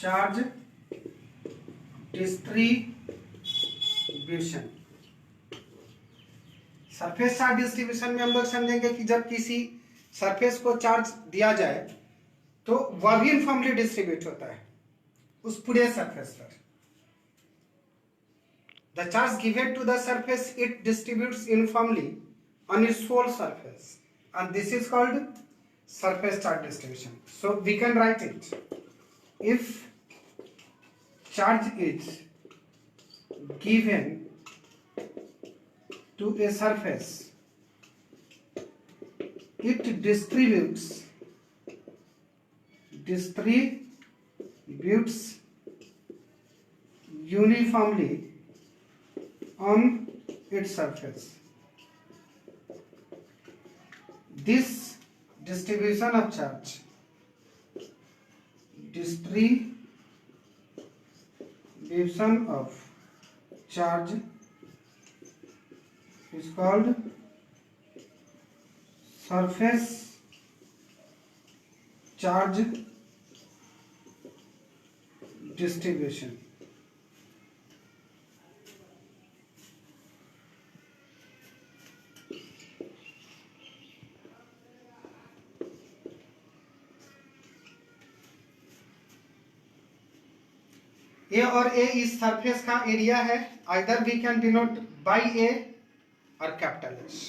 Charge distribution. Surface charge distribution में हम लोग समझेंगे कि जब किसी सरफेस को चार्ज दिया जाए तो वह भी यूनिफॉर्मली डिस्ट्रीब्यूट होता है उस पूरे सरफेस पर। The charge given to the surface it distributes uniformly on its whole surface, and this is called surface charge distribution. So we can write it: if charge is given to a surface, it distributes uniformly on its surface. This distribution of charge is called surface charge distribution. A और A इस surface का area है। Either we can denote by A और capital S.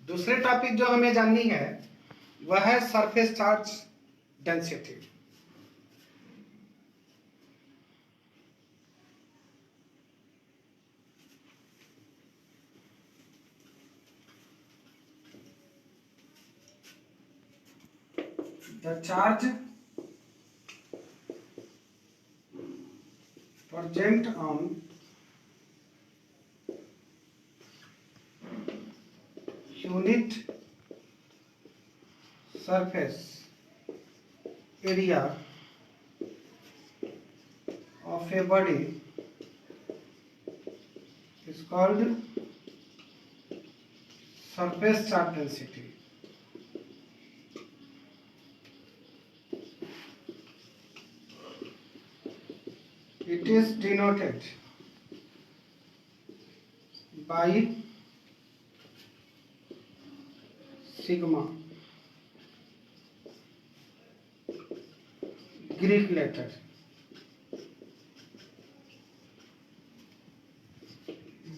दूसरे topic जो हमें जाननी है वह है surface charge density. The charge present on unit surface area of a body is called surface charge density. It is denoted by sigma, Greek letter.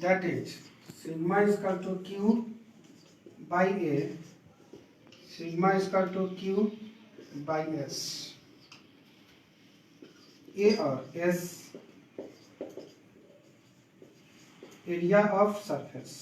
That is, sigma is equal to Q by A, sigma is equal to Q by S. A और S area of surface.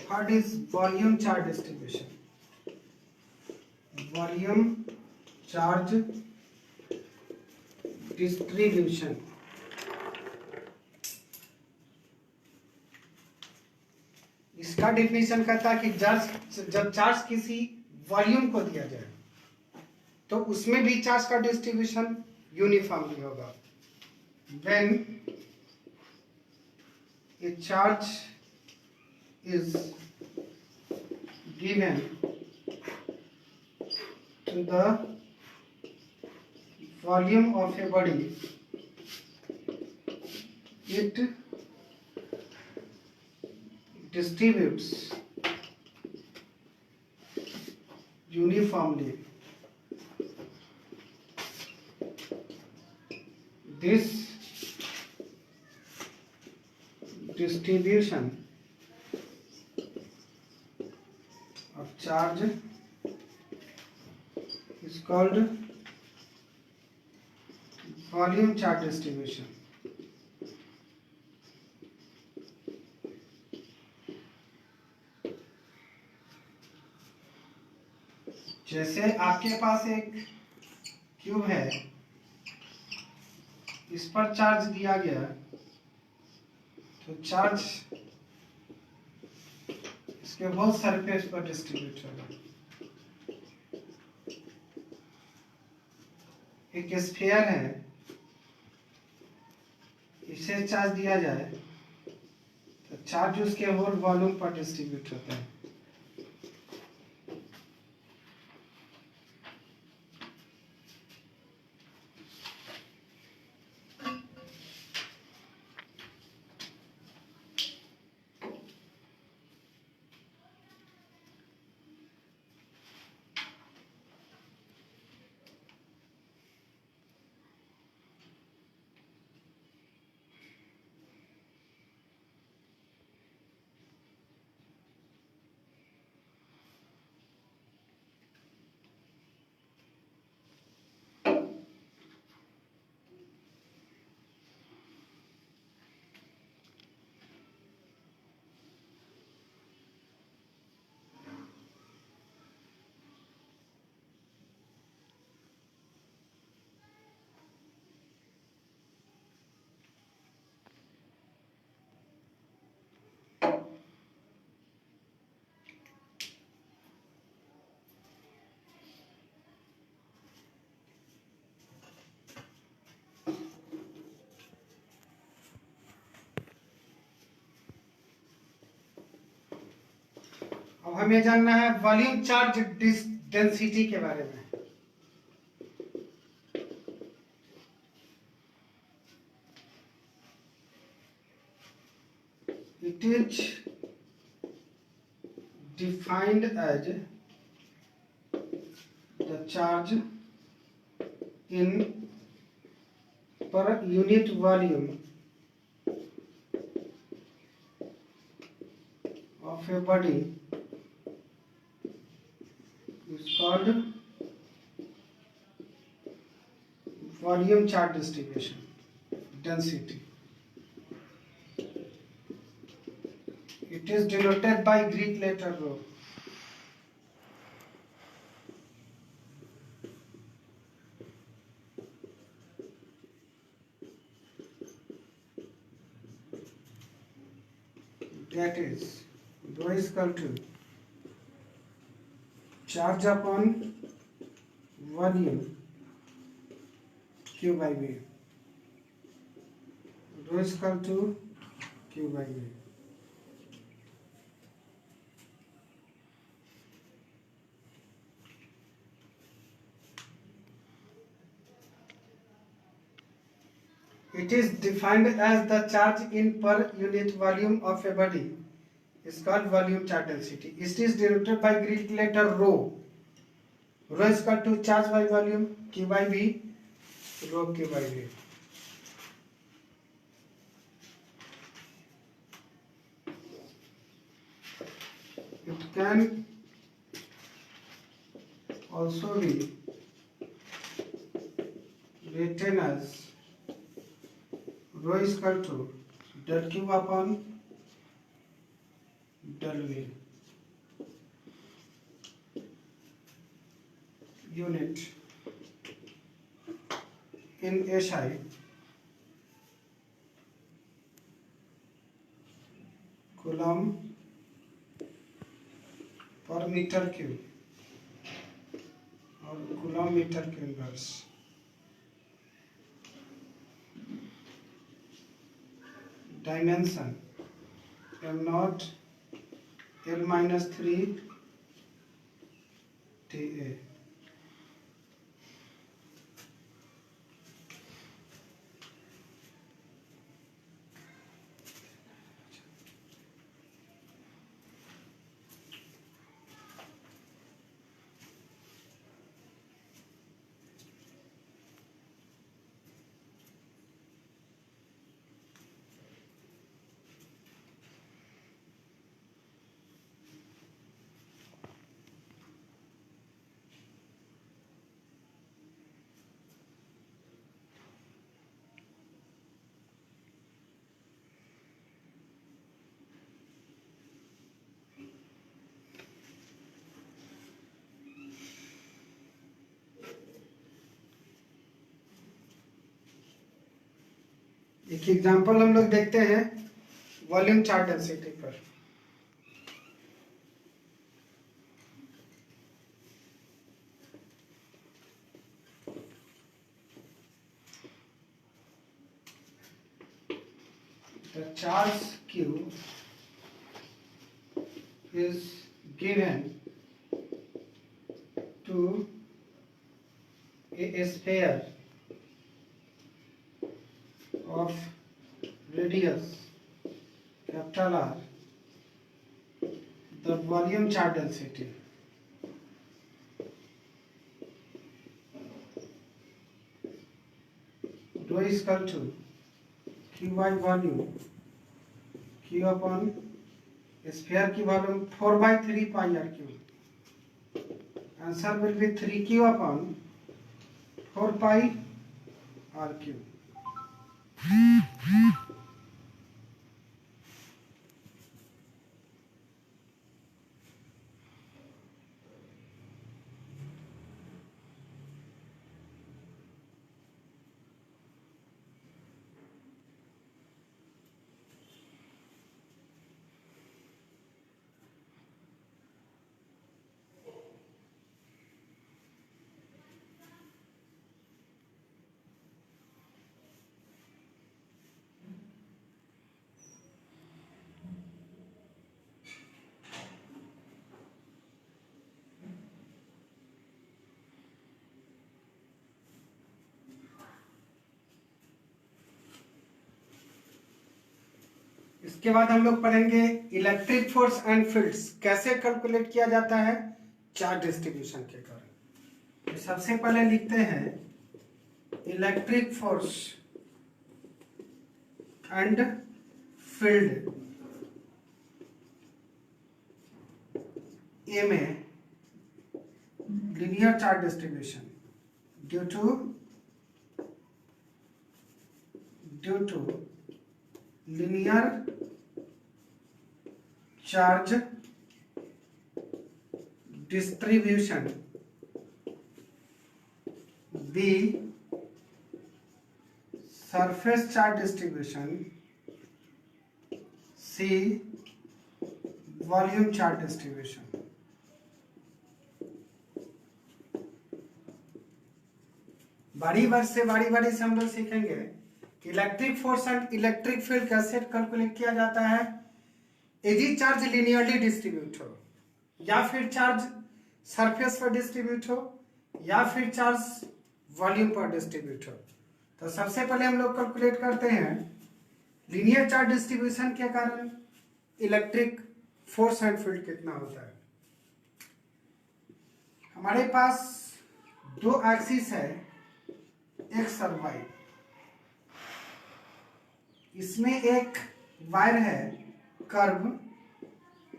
third is volume charge distribution. Volume charge distribution. इसका definition कहता है कि जब charge किसी volume को दिया जाए तो उसमें भी चार्ज का डिस्ट्रीब्यूशन यूनिफॉर्मली होगा. When a charge is given to the volume of a body, it distributes uniformly. This distribution of charge is called volume charge distribution. जैसे आपके पास एक क्यूब है, इस पर चार्ज दिया गया तो चार्ज इसके होल सरफेस पर डिस्ट्रीब्यूट होगा. एक स्फीयर है, इसे चार्ज दिया जाए तो चार्ज उसके होल वॉल्यूम पर डिस्ट्रीब्यूट होता है. अब हमें जानना है वॉल्यूम चार्ज डेंसिटी के बारे में. It is defined as the charge in per unit volume of a body is called volume charge distribution density. It is denoted by Greek letter rho. That is rho is equal to charge upon volume Q by V. Rho is equal to Q by V. It is defined as the charge in per unit volume of a body is called volume charge density. It is denoted by Greek letter rho. Rho is equal to charge by volume Q by V. Rho Q by V. It can also be written as rho is equal to del Q upon W unit in SI coulomb per meter cube और coulomb meter के inverse. Dimension m0 L-3 TA। एक example हम लोग देखते हैं volume chart density पर। The charge Q is given to a sphere of radius capital R, the volume charge density rho is equal to Q by volume, Q upon sphere की volume 4/3 pi r cube। Answer will be 3Q upon 4 pi r cube। इसके बाद हम लोग पढ़ेंगे electric force and fields कैसे calculate किया जाता है चार्ज डिस्ट्रीब्यूशन के कारण। तो सबसे पहले लिखते हैं इलेक्ट्रिक फोर्स एंड फील्ड। ए में linear charge distribution due to linear charge distribution, B surface charge distribution, C volume charge distribution। बारी बारी से हम लोग सीखेंगे कि electric force and electric field कैसे कैलकुलेट किया जाता है। यदि चार्ज लिनियरली डिस्ट्रीब्यूट हो या फिर चार्ज सरफेस पर डिस्ट्रीब्यूट हो या फिर चार्ज वॉल्यूम पर डिस्ट्रीब्यूट हो। तो सबसे पहले हम लोग कैलकुलेट करते हैं लीनियर चार्ज डिस्ट्रीब्यूशन के कारण इलेक्ट्रिक फोर्स एंड फील्ड कितना होता है। हमारे पास दो एक्सिस है एक्स और वाई। इसमें एक वायर है कर्व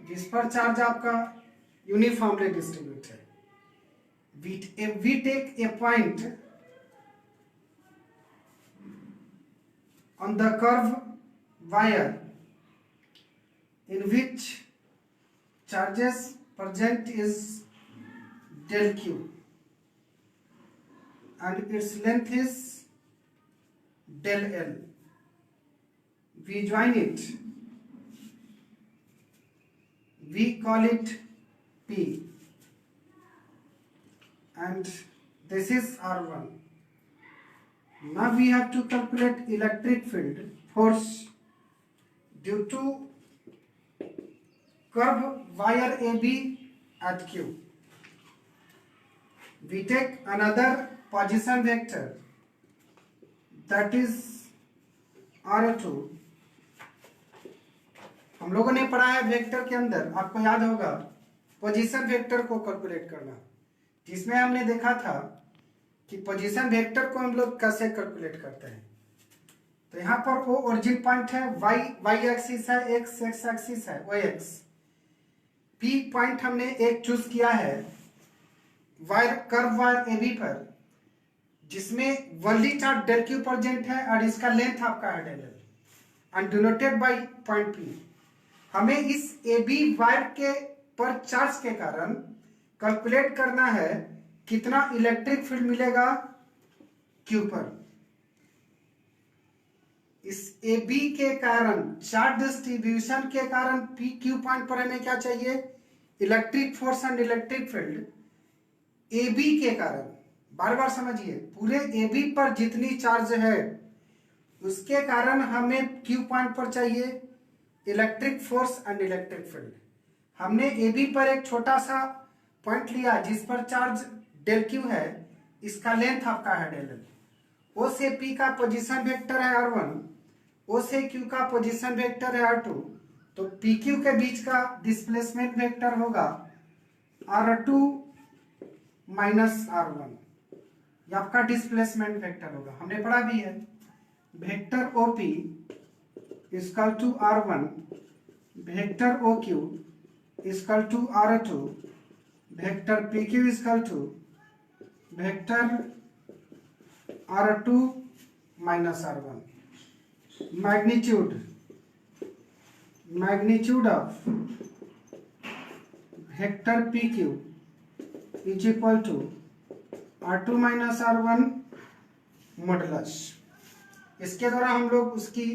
जिस पर चार्ज आपका यूनिफॉर्मली डिस्ट्रीब्यूट है। we take a point on the curve wire in which charges present is del q and its length is del L. We join it. We call it P. And this is R1. Now we have to calculate electric field force due to curved wire AB at Q. We take another position vector, that is R2. हम लोगों ने पढ़ा है vector के अंदर, आपको याद होगा पोजीशन वेक्टर को कैलकुलेट करना, जिसमें हमने देखा था कि पोजीशन वेक्टर को हम लोग कैसे कैलकुलेट करते हैं। तो यहाँ पर वो ओरिजिन पॉइंट है, y एक्सिस है, x एक्सिस है, o x। p पॉइंट हमने एक चूज किया है वायर कर्व वायर AB पर, जिसमें only charge del q present है और इसका लेंथ आपका है del L and denoted by point P। हमें इस AB वायर के पर चार्ज के कारण कैलकुलेट करना है कितना इलेक्ट्रिक फील्ड मिलेगा Q पर। इस AB के कारण चार्ज डिस्ट्रीब्यूशन के कारण PQ पॉइंट पर हमें क्या चाहिए, electric force and electric field AB के कारण। बार बार समझिए, पूरे AB पर जितनी चार्ज है उसके कारण हमें Q पॉइंट पर चाहिए electric force and electric field. हमने AB पर एक छोटा सा पॉइंट लिया जिस पर चार्ज del Q है, इसका लेंथ आपका है del L। O से P का पोजीशन वेक्टर है R1, O से Q का पोजीशन वेक्टर है R2, तो PQ के बीच का डिस्प्लेसमेंट वेक्टर होगा R2 माइनस R1। ये आपका डिस्प्लेसमेंट वेक्टर होगा, हमने पढ़ा भी है। Vector OP equal to R1, vector OQ equal to R2, vector PQ equal to vector R2 minus R1। Magnitude of vector PQ is equal to R2 minus R1 modulus. इसके द्वारा हम लोग उसकी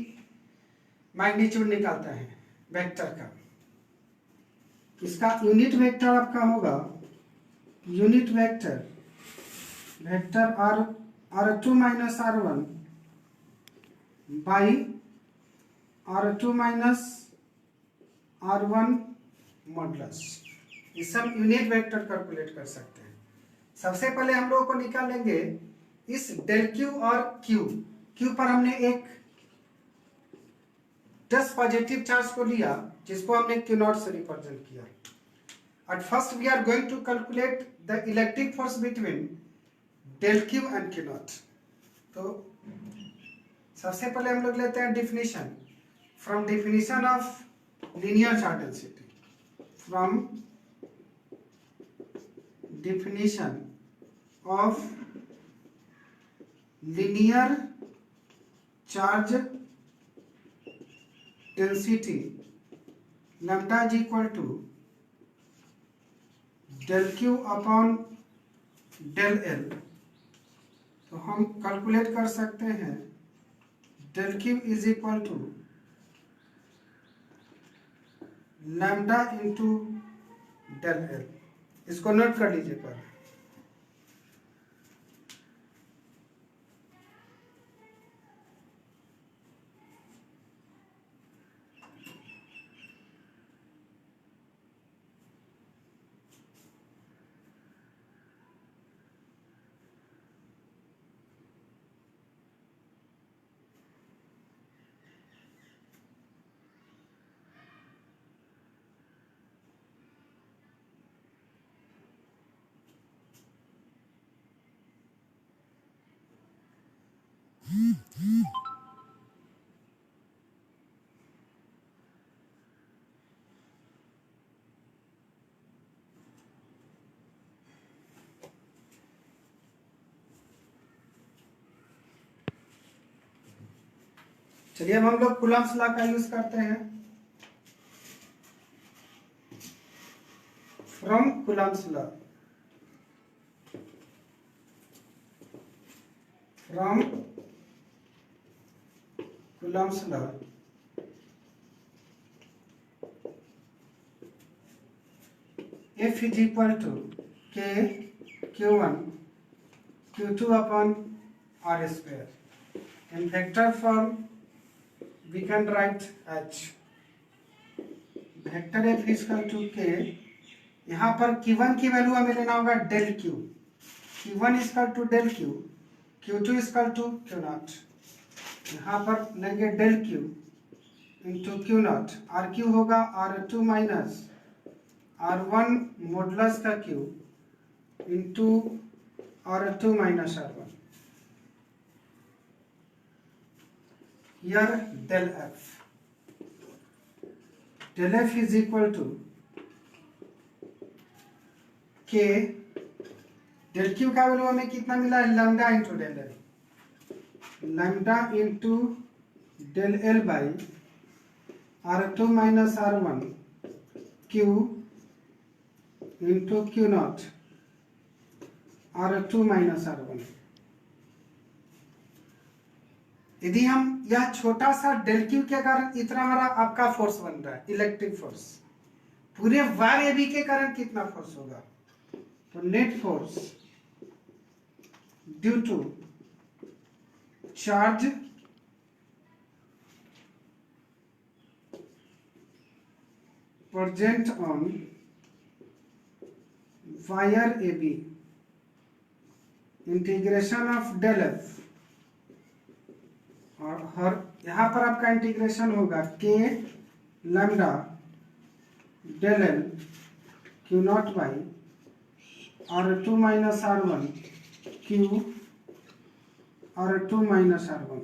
मैग्नीट्यूड निकालते हैं वेक्टर का। इसका unit vector आपका होगा unit vector R2 minus R1 by R2 minus R1 modulus. इसे हम यूनिट वेक्टर कैलकुलेट कर सकते हैं। सबसे पहले हम लोगों को निकालेंगे इस del Q और Q पर हमने एक 10 पॉजिटिव चार्ज को लिया जिसको हमने Q0 से रिप्रेजेंट किया। At first we are going to calculate the electric force between del Q and Q0। तो सबसे पहले हम लोग लेते हैं definition from definition of linear charge density। from definition of linear charge density, lambda is equal to del Q upon del L। तो हम calculate कर सकते हैं del Q is equal to lambda into del L। इसको note कर लीजिए पर। चलिए अब हम लोग कूलम्ब्स लॉ का यूज करते हैं। Coulomb's law. From Coulomb's law, F is equal to K Q1 Q2 upon R square. In vector form we can write H. Vector F is equal to K. यहाँ पर Q1 की value हमें लेना होगा del Q. Q1 is equal to del Q. Q2 is equal to Q naught. यहाँ पर लेंगे del Q into Q naught. R q होगा R2 माइनस R1 मॉडुलस का Q into R2 minus R1. Here del F. Del F is equal to K. Del Q का value हमें कितना मिला है? Lambda into del l. Lambda into del l by R2 minus R1 Q into Q naught R2 minus R1. यदि हम यह छोटा सा डेल Q के कारण इतना हमारा आपका फोर्स बन रहा है, इलेक्ट्रिक फोर्स, पूरे वायर एबी के कारण कितना फोर्स होगा? तो net force due to charge present on wire AB integration of del F. और यहाँ पर आपका इंटीग्रेशन होगा K lambda del l q naught by R2 minus R1 Q R2 minus R1.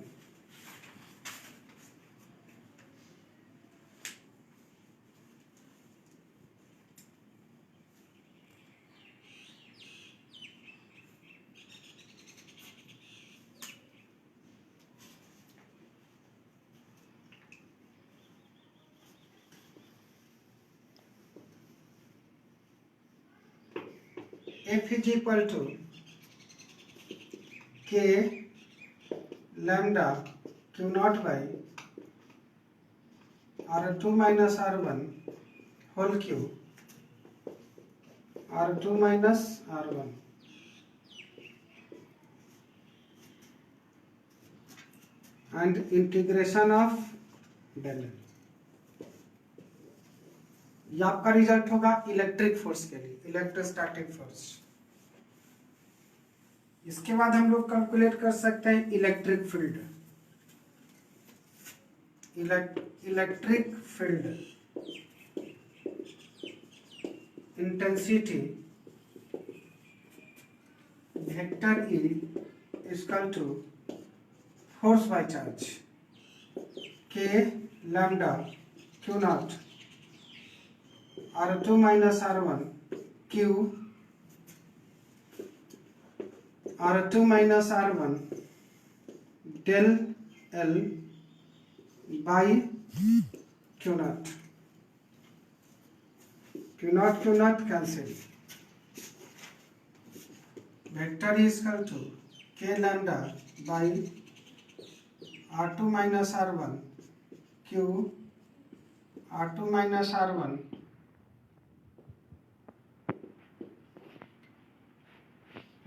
F is equal to K lambda Q naught by R2 minus R1 whole cube R2 minus R1. And integration of del. ये आपका result होगा electric force के लिए, electrostatic force. इसके बाद हम लोग calculate कर सकते हैं electric field. Electric field intensity vector E equal to force by charge K lambda Q naught R2 minus R1 Q R2 minus R1 del L by Q naught. Q naught cancel. Vector is equal to K lambda by R2 minus R1 Q R2 minus R1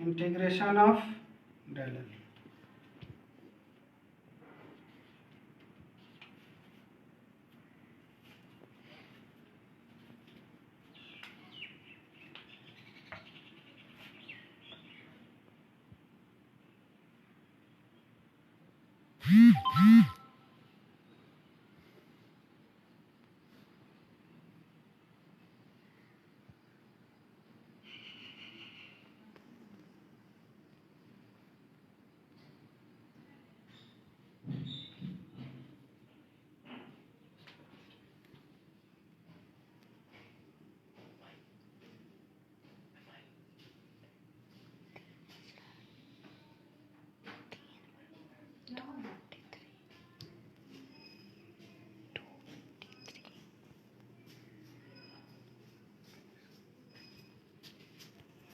integration of del L.